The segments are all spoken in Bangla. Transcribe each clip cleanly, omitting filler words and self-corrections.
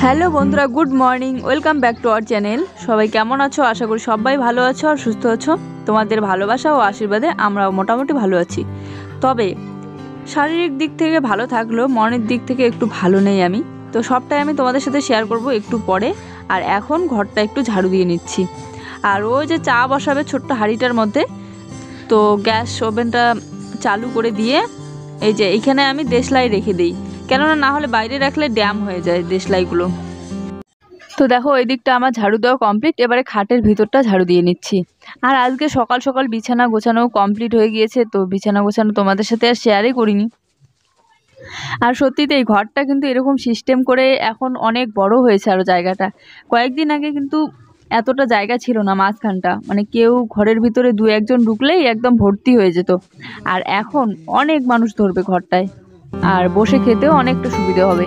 হ্যালো বন্ধুরা, good morning, welcome back to our channel. সবাই কেমন আছো? আশা করি সবাই ভালো আছো আর সুস্থ আছো। তোমাদের ভালোবাসা ও আশীর্বাদে আমরাও মোটামুটি ভালো আছি। তবে শারীরিক দিক থেকে ভালো থাকলেও মনের দিক থেকে একটু ভালো নেই আমি। তো সবটাই আমি তোমাদের সাথে শেয়ার করব একটু পরে। আর এখন ঘরটা একটু ঝাড়ু দিয়ে নিচ্ছি। আর ওই যে চা বসাবে ছোট্ট হাঁড়িটার মধ্যে, তো গ্যাস ওভেনটা চালু করে দিয়ে এই যে এইখানে আমি দেশলাই রেখে দিই, কেননা না হলে বাইরে রাখলে ড্যাম হয়ে যায় দেশলাইগুলো। তো দেখো এই দিকটা আমার ঝাড়ু দেওয়া কমপ্লিট, এবারে খাটের ভিতরটা ঝাড়ু দিয়ে নিচ্ছি। আর আজকে সকাল সকাল বিছানা গোছানো কমপ্লিট হয়ে গিয়েছে, তো বিছানা গোছানো তোমাদের সাথে আর শেয়ারই করিনি। আর সত্যিতে এই ঘরটা কিন্তু এরকম সিস্টেম করে এখন অনেক বড় হয়েছে আরও জায়গাটা। কয়েকদিন আগে কিন্তু এতটা জায়গা ছিল না, মাঝখানটা মানে কেউ ঘরের ভিতরে দু একজন ঢুকলেই একদম ভর্তি হয়ে যেত। আর এখন অনেক মানুষ ধরবে ঘরটায়, আর বসে খেতেও অনেকটা সুবিধা হবে।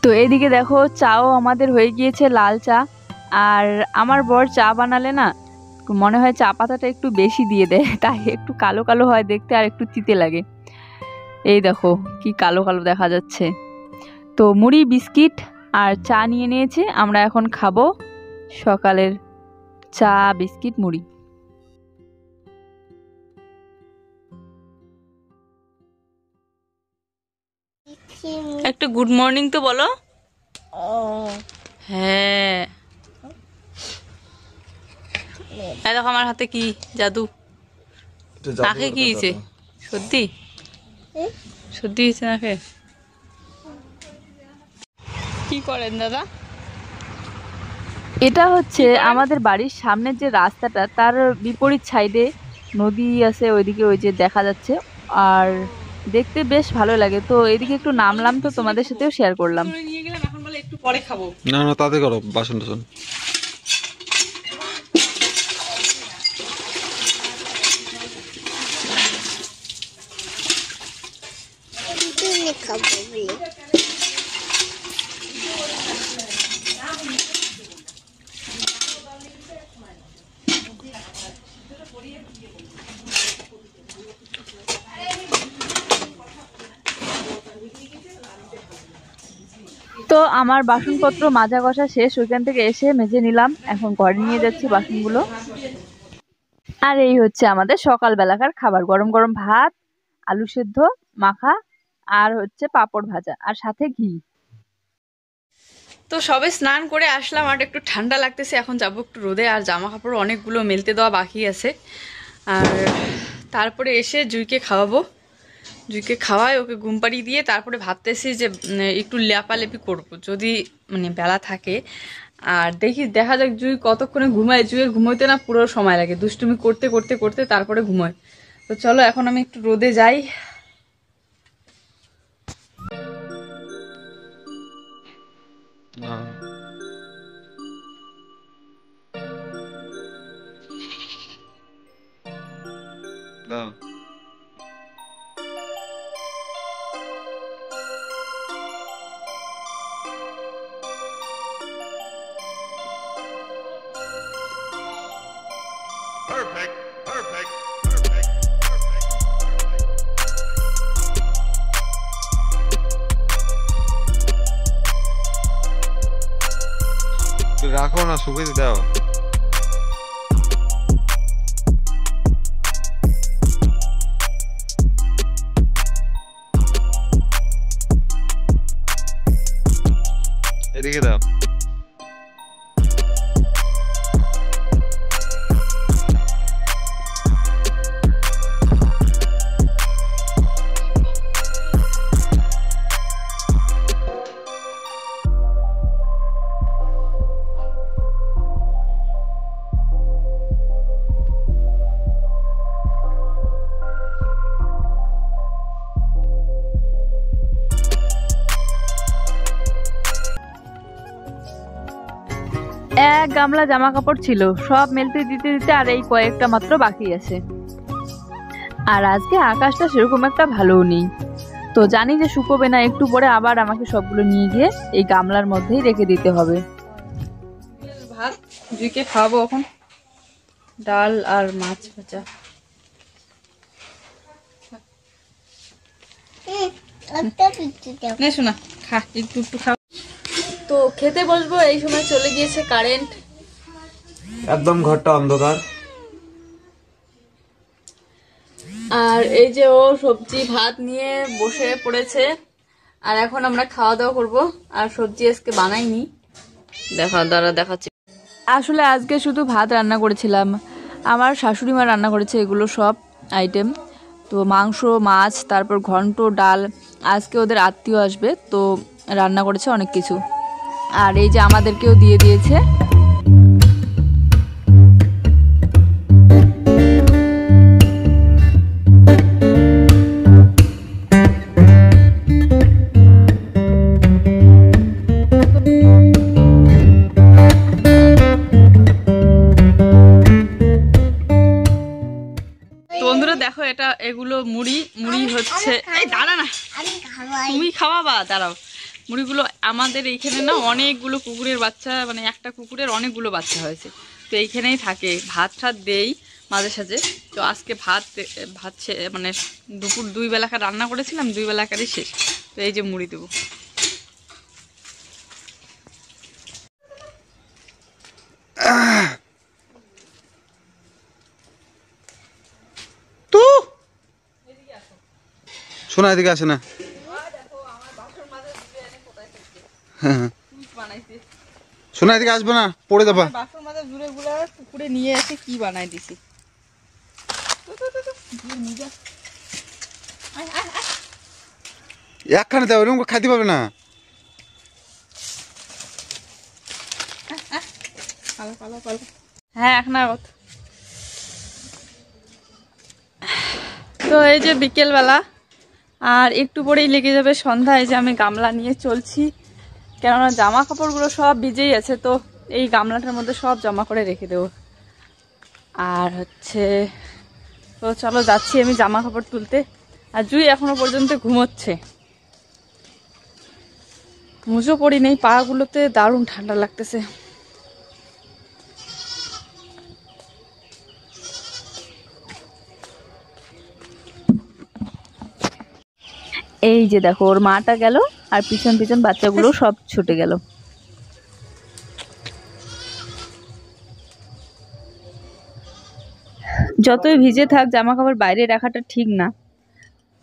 তো এদিকে দেখো চাও আমাদের হয়ে গিয়েছে লাল চা। আর আমার বর চা বানালে না মনে হয় চা পাতাটা একটু বেশি দিয়ে দেয়, তাই একটু কালো কালো হয় দেখতে আর একটু তিতে লাগে। এই দেখো কি কালো কালো দেখা যাচ্ছে। তো মুড়ি বিস্কিট আর চা নিয়ে নিয়েছে, আমরা এখন খাবো সকালের চা বিস্কিট মুড়ি। একটু গুড মর্নিং তো বলো। হ্যাঁ, দেখো আমার হাতে কি জাদু। নাকে কি হয়েছে? সর্দি সর্দি হয়েছে নাকে। কি করেন দাদা? এটা হচ্ছে আমাদের বাড়ির সামনের যে রাস্তাটা, তার বিপরীত সাইডে নদী আছে, ওইদিকে ওই যে দেখা যাচ্ছে। আর দেখতে বেশ ভালো লাগে, তো এদিকে একটু নামলাম, তো তোমাদের সাথেও শেয়ার করলাম। একটু পরে খাবো। না না, তাতে করো বাসন টাসন। তো আমার বাসনপত্র মাজা ঘষা শেষ, ওইখান থেকে এসে মেজে নিলাম, এখন ঘরে নিয়ে যাচ্ছি বাসনগুলো। আর এই হচ্ছে আমাদের সকালবেলাকার খাবার, গরম গরম ভাত, আলু সেদ্ধ মাখা, আর হচ্ছে পাঁপড় ভাজা, আর সাথে ঘি। তো সবে স্নান করে আসলাম, আর একটু ঠান্ডা লাগতেছে, এখন যাবো একটু রোদে। আর জামা কাপড় অনেকগুলো মেলতে দেওয়া বাকি আছে। আর তারপরে এসে জুইকে খাওয়াবো, জুইকে খাওয়াই ওকে ঘুম পাড়িয়ে দিয়ে তারপরে ভাবতেছি যে একটু লেপালেপি করব যদি মানে বেলা থাকে। আর দেখা যাক জুই কতক্ষণে ঘুমায়। জুইয়ের ঘুমোইতে না পুরো সময় লাগে, দুষ্টুমি করতে করতে করতে তারপরে ঘুমোয়। তো চলো এখন আমি একটু রোদে যাই। Perfect, perfect, রাখো না, শুকিয়ে দাও। এদিকে দাও। গামলা জামা কাপড় ছিল, সব মেলতে দিতে দিতে আর এই কয়েকটা মাত্র বাকি আছে। আর আজকে আকাশটা সেরকম একটা ভালোও নেই, তো জানি যে শুকোবে না, একটু পরে আবার আমাকে সবগুলো নিয়ে গিয়ে এই গামলার মধ্যেই রেখে দিতে হবে। ভাত জুইকে খাওয়াবো এখন, ডাল আর মাছ ভাজা। শোনা খা, একটু একটু খা। তো খেতে বসবো, এই সময় চলে গিয়েছে কারেন্ট, একদম ঘরটা অন্ধকার। আর এই যে ও সবজি ভাত নিয়ে বসে পড়েছে। আর এখন আমরা খাওয়া দাওয়া করবো, আর সবজি আজকে বানাইনি, দেখাচ্ছি। আসলে আজকে শুধু ভাত রান্না করেছিলাম, আমার শাশুড়ি মা রান্না করেছে এগুলো সব আইটেম। তো মাংস, মাছ, তারপর ঘন্ট, ডাল। আজকে ওদের আত্মীয় আসবে, তো রান্না করেছে অনেক কিছু। আর এই যে আমাদেরকেও দিয়ে দিয়েছে। বন্ধুরা দেখো, এটা এগুলো মুড়ি হচ্ছে, এই দাঁড়া না, তুমি খাওয়াবা, দাঁড়াও। মুড়িগুলো আমাদের এইখানে না অনেকগুলো কুকুরের বাচ্চা, মানে একটা কুকুরের অনেকগুলো বাচ্চা হয়েছে, তো এইখানেই থাকে। ভাত ঠাত দেই মাঝে সাঝে। তো আজকে ভাত মানে দুপুর 2 বেলাকার রান্না করেছিলাম, 2 বেলাকারই শেষ। তো এই যে মুড়ি দেবো। শোনা এদিকে আসে না। শোনা এদিকে আসবে না, পড়ে যাবা। বাসন মাজা জুড়ে গুলা কুকুরে নিয়ে এসে কি বানাই দিছি। একখানে দেওয়া এরকম খাইতে পাবে না। হ্যাঁ, এখন তো এই যে বিকেলবেলা, আর একটু পরেই লেগে যাবে সন্ধ্যা। এই যে আমি গামলা নিয়ে চলছি, কেননা জামা কাপড়গুলো সব ভিজেই আছে, তো এই গামলাটার মধ্যে সব জমা করে রেখে দেবো। আর হচ্ছে তো চলো যাচ্ছি আমি জামা কাপড় তুলতে। আর জুই এখনো পর্যন্ত ঘুমোচ্ছে, মুজো পড়ি নেই, পাগুলোতে দারুণ ঠান্ডা লাগতেছে। এই যে দেখো, ওর মাটা গেল, আর পিছন পিছন বাচ্চাগুলো সব ছুটে গেল। যতই ভিজে থাক, জামা কাপড় বাইরে রাখাটা ঠিক না,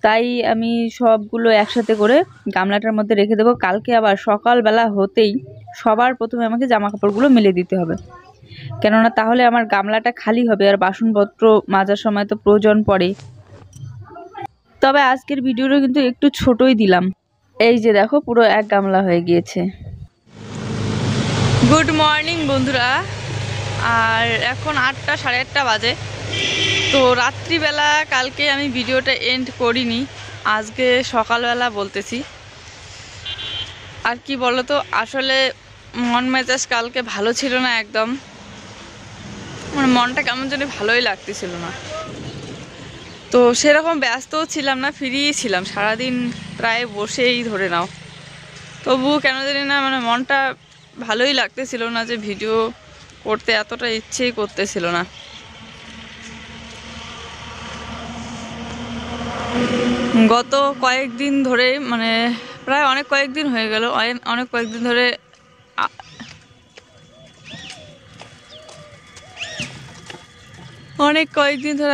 তাই আমি সবগুলো একসাথে করে গামলাটার মধ্যে রেখে দেবো। কালকে আবার সকালবেলা হতেই সবার প্রথমে আমাকে জামা কাপড়গুলো মেলে দিতে হবে, কেননা তাহলে আমার গামলাটা খালি হবে, আর বাসনপত্র মাজার সময় তো প্রয়োজন পড়ে। তবে আজকের ভিডিওটা কিন্তু একটু ছোটই দিলাম। এই যে দেখো, পুরো এক গামলা হয়ে গিয়েছে। গুড মর্নিং বন্ধুরা, আর এখন 8টা, সাড়ে 8টা বাজে। তো রাত্রিবেলা কালকে আমি ভিডিওটা এন্ড করিনি, আজকে সকালবেলা বলতেছি। আর কি বলতো, আসলে মন মেজাজ কালকে ভালো ছিল না একদম, মানে মনটা কেমন জানি ভালোই লাগতেছিল না। তো সেরকম ব্যস্তও ছিলাম না, ফ্রিই ছিলাম, সারাদিন প্রায় বসেই ধরে নাও। তবুও কেন জানি না, মানে মনটা ভালোই লাগতেছিল না, যে ভিডিও করতে এতটা ইচ্ছেই করতেছিল না। গত কয়েকদিন ধরে, মানে প্রায় অনেক কয়েকদিন হয়ে গেল, অনেক কয়েকদিন ধরে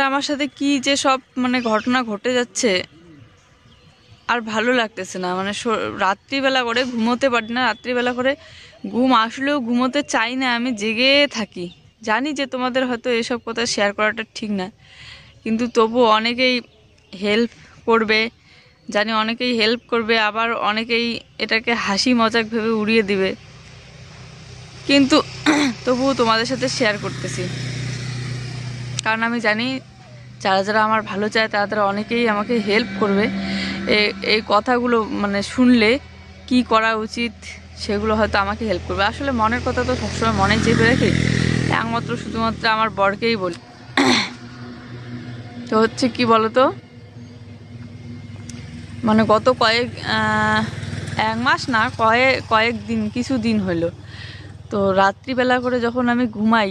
আমার সাথে কি যে সব মানে ঘটনা ঘটে যাচ্ছে, আর ভালো লাগতেছে না। মানে রাত্রিবেলা করে ঘুমোতে পারি না, রাত্রিবেলা করে ঘুম আসলেও ঘুমোতে চাই না, আমি জেগে থাকি। জানি যে তোমাদের হয়তো এসব কথা শেয়ার করাটা ঠিক না, কিন্তু তবু অনেকেই হেল্প করবে, জানি অনেকেই হেল্প করবে, আবার অনেকেই এটাকে হাসি মজাক ভেবে উড়িয়ে দিবে, কিন্তু তবুও তোমাদের সাথে শেয়ার করতেছি, কারণ আমি জানি যারা যারা আমার ভালো চায় তারা অনেকেই আমাকে হেল্প করবে। এই কথাগুলো মানে শুনলে কি করা উচিত সেগুলো হয়তো আমাকে হেল্প করবে। আসলে মনের কথা তো সবসময় মনে চেপে রেখে একমাত্র শুধুমাত্র আমার বরকেই বলি। তো হচ্ছে কি বলতো, মানে গত এক মাস না, কয়েকদিন, কিছু দিন হইলো, তো রাত্রিবেলা করে যখন আমি ঘুমাই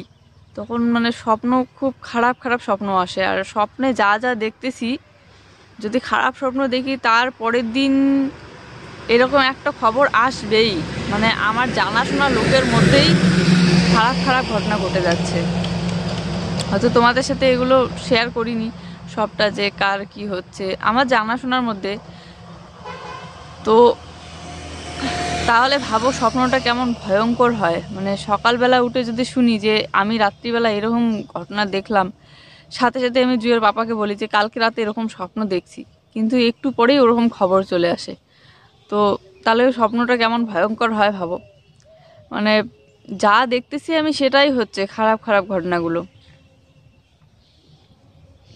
তখন মানে স্বপ্ন, খুব খারাপ খারাপ স্বপ্ন আসে। আর স্বপ্নে যা যা দেখতেছি, যদি খারাপ স্বপ্ন দেখি তার পরের দিন এরকম একটা খবর আসবেই, মানে আমার জানাশোনা লোকের মধ্যেই খারাপ খারাপ ঘটনা ঘটে যাচ্ছে। হয়তো তোমাদের সাথে এগুলো শেয়ার করিনি সবটা, যে কার কি হচ্ছে আমার জানাশোনার মধ্যে। তো তাহলে ভাবো স্বপ্নটা কেমন ভয়ঙ্কর হয়। মানে সকালবেলা উঠে যদি শুনি যে আমি রাত্রিবেলা এরকম ঘটনা দেখলাম, সাথে সাথে আমি জুয়ের পাপাকে বলি যে কালকে রাতে এরকম স্বপ্ন দেখছি, কিন্তু একটু পরেই ওরকম খবর চলে আসে। তো তাহলে ওই স্বপ্নটা কেমন ভয়ঙ্কর হয় ভাবো। মানে যা দেখতেছি আমি সেটাই হচ্ছে, খারাপ খারাপ ঘটনাগুলো।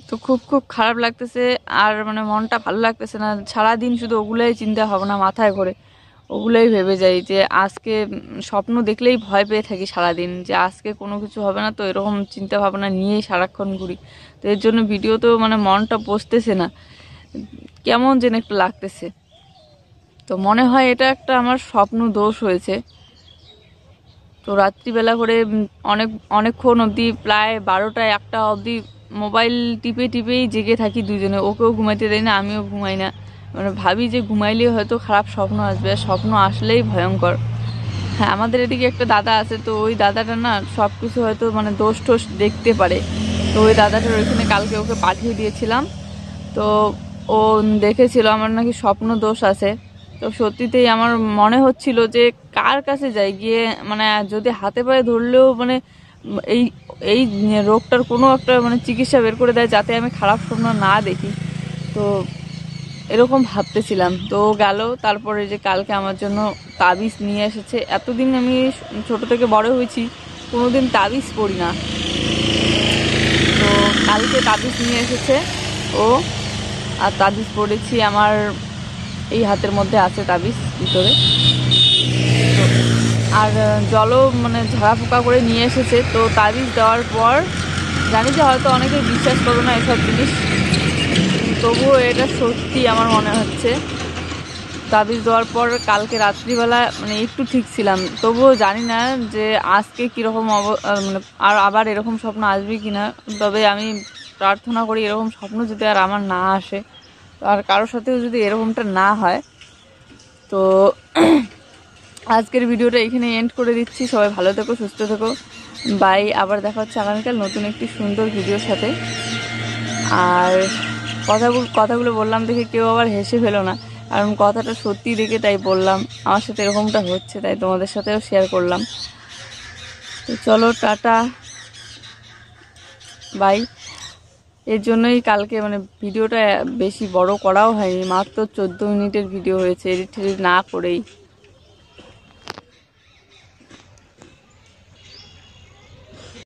তো খুব খুব খারাপ লাগতেছে, আর মানে মনটা ভালো লাগতেছে না। সারাদিন শুধু ওগুলাই চিন্তা ভাবনা মাথায় ঘোরে, ওগুলোই ভেবে যাই যে আজকে স্বপ্ন দেখলেই ভয় পেয়ে থাকি সারাদিন, যে আজকে কোনো কিছু হবে না। তো এরকম চিন্তা ভাবনা নিয়েই সারাক্ষণ ঘুরি। তো এর জন্য ভিডিওতেও মানে মনটা বসতেছে না, কেমন যেন একটু লাগতেছে। তো মনে হয় এটা একটা আমার স্বপ্ন দোষ হয়েছে। তো রাত্রিবেলা করে অনেকক্ষণ অবধি, প্রায় 12টা 1টা অবধি মোবাইল টিপে টিপেই জেগে থাকি দুজনে। ওকেও ঘুমাইতে দেয় না, আমিও ঘুমাই না। মানে ভাবি যে ঘুমাইলে হয়তো খারাপ স্বপ্ন আসবে, আর স্বপ্ন আসলেই ভয়ঙ্কর। হ্যাঁ, আমাদের এদিকে একটা দাদা আছে, তো ওই দাদাটা না সব কিছু হয়তো মানে দোষ টোষ দেখতে পারে। তো ওই দাদাটার ওইখানে কালকে ওকে পাঠিয়ে দিয়েছিলাম। তো ও দেখেছিল আমার নাকি স্বপ্ন দোষ আছে। তো সত্যিতেই আমার মনে হচ্ছিল যে কার কাছে যাই গিয়ে, মানে যদি হাতে পায়ে ধরলেও মানে এই এই রোগটার কোনো একটা মানে চিকিৎসা বের করে দেয়, যাতে আমি খারাপ স্বপ্ন না দেখি। তো এরকম ভাবতেছিলাম। তো গেল, তারপরে যে কালকে আমার জন্য তাবিজ নিয়ে এসেছে। এতদিন আমি ছোট থেকে বড় হয়েছি, কোনোদিন তাবিজ পড়ি না। তো কালকে তাবিজ নিয়ে এসেছে ও, আর তাবিজ পড়েছি। আমার এই হাতের মধ্যে আছে তাবিজ ভিতরে। তো আর জলও মানে ঝাড়া ফুকা করে নিয়ে এসেছে। তো তাবিজ দেওয়ার পর জানি যে হয়তো অনেকে বিশ্বাস করবে না এসব জিনিস, তবুও এটা সত্যি আমার মনে হচ্ছে। তাবিজ দেওয়ার পর কালকে রাত্রিবেলা মানে একটু ঠিক ছিলাম, তবুও জানি না যে আজকে কীরকম মানে আর আবার এরকম স্বপ্ন আসবে কি না। তবে আমি প্রার্থনা করি এরকম স্বপ্ন যদি আর আমার না আসে, আর কারোর সাথেও যদি এরকমটা না হয়। তো আজকের ভিডিওটা এখানে এন্ড করে দিচ্ছি। সবাই ভালো থেকো, সুস্থ থেকো, বাই। আবার দেখা হচ্ছে আগামীকাল নতুন একটি সুন্দর ভিডিওর সাথে। আর কথাগুলো বললাম দেখে কেউ আবার হেসে ফেলো না, কারণ কথাটা সত্যি দেখে তাই বললাম। আমার সাথে এরকমটা হচ্ছে, তাই তোমাদের সাথেও শেয়ার করলাম। তো চলো, টাটা, বাই। এর জন্যই কালকে মানে ভিডিওটা বেশি বড় করাও হয়নি, মাত্র 14 মিনিটের ভিডিও হয়েছে, এডিট টেডিট না করেই।